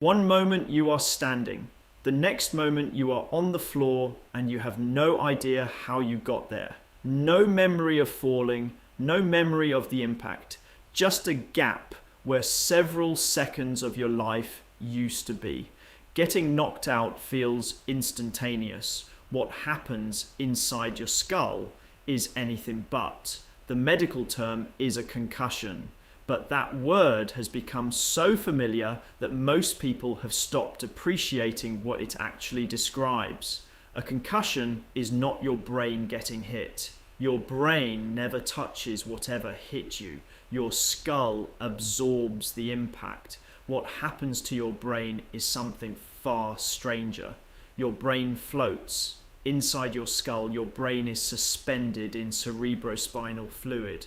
One moment you are standing, the next moment you are on the floor and you have no idea how you got there. No memory of falling, no memory of the impact, just a gap where several seconds of your life used to be. Getting knocked out feels instantaneous. What happens inside your skull is anything but. The medical term is a concussion. But that word has become so familiar that most people have stopped appreciating what it actually describes. A concussion is not your brain getting hit. Your brain never touches whatever hit you. Your skull absorbs the impact. What happens to your brain is something far stranger. Your brain floats. Inside your skull, your brain is suspended in cerebrospinal fluid,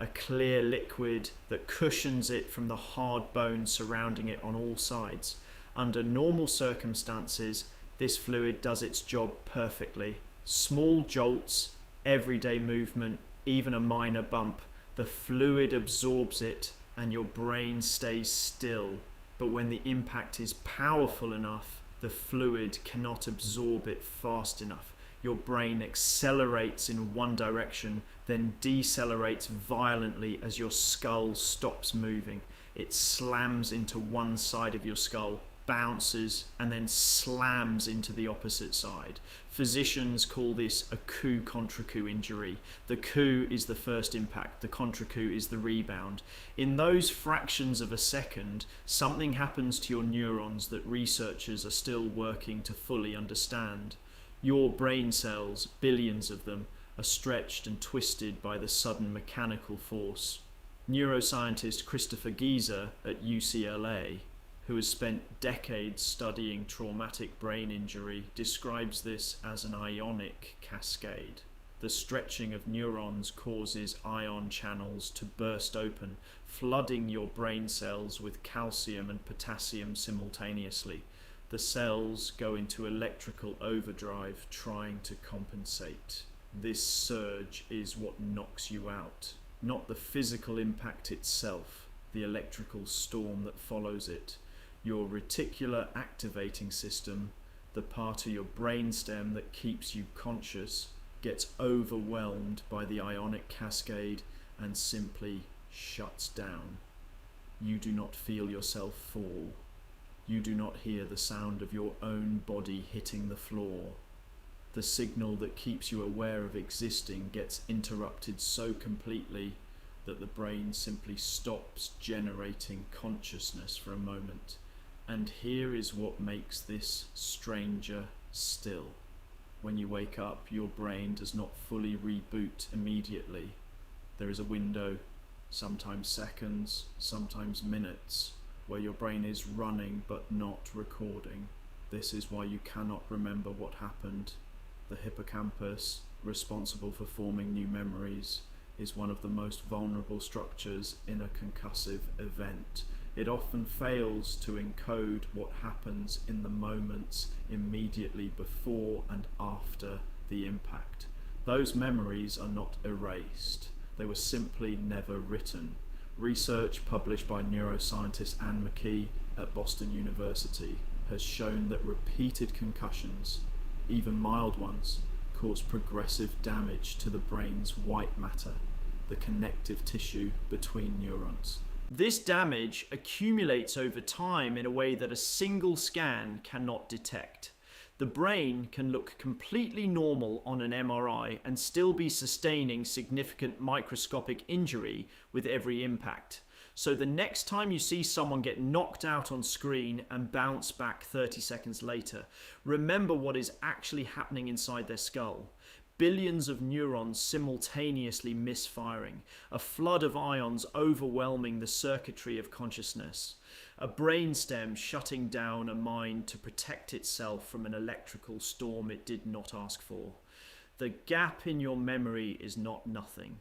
a clear liquid that cushions it from the hard bone surrounding it on all sides. Under normal circumstances, this fluid does its job perfectly. Small jolts, everyday movement, even a minor bump, the fluid absorbs it and your brain stays still. But when the impact is powerful enough, the fluid cannot absorb it fast enough. Your brain accelerates in one direction, then decelerates violently as your skull stops moving. It slams into one side of your skull, bounces, and then slams into the opposite side. Physicians call this a coup-contrecoup injury. The coup is the first impact, the contrecoup is the rebound. In those fractions of a second, something happens to your neurons that researchers are still working to fully understand. Your brain cells, billions of them, are stretched and twisted by the sudden mechanical force. Neuroscientist Christopher Giza at UCLA, who has spent decades studying traumatic brain injury, describes this as an ionic cascade. The stretching of neurons causes ion channels to burst open, flooding your brain cells with calcium and potassium simultaneously. The cells go into electrical overdrive trying to compensate. This surge is what knocks you out, not the physical impact itself, the electrical storm that follows it. Your reticular activating system, the part of your brainstem that keeps you conscious, gets overwhelmed by the ionic cascade and simply shuts down. You do not feel yourself fall. You do not hear the sound of your own body hitting the floor. The signal that keeps you aware of existing gets interrupted so completely that the brain simply stops generating consciousness for a moment. And here is what makes this stranger still. When you wake up, your brain does not fully reboot immediately. There is a window, sometimes seconds, sometimes minutes, where your brain is running but not recording. This is why you cannot remember what happened. The hippocampus, responsible for forming new memories, is one of the most vulnerable structures in a concussive event. It often fails to encode what happens in the moments immediately before and after the impact. Those memories are not erased. They were simply never written. Research published by neuroscientist Anne McKee at Boston University has shown that repeated concussions, even mild ones, cause progressive damage to the brain's white matter, the connective tissue between neurons. This damage accumulates over time in a way that a single scan cannot detect. The brain can look completely normal on an MRI and still be sustaining significant microscopic injury with every impact. So the next time you see someone get knocked out on screen and bounce back 30 seconds later, remember what is actually happening inside their skull. Billions of neurons simultaneously misfiring, a flood of ions overwhelming the circuitry of consciousness, a brainstem shutting down a mind to protect itself from an electrical storm it did not ask for. The gap in your memory is not nothing.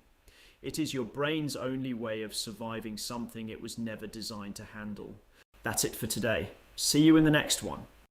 It is your brain's only way of surviving something it was never designed to handle. That's it for today. See you in the next one.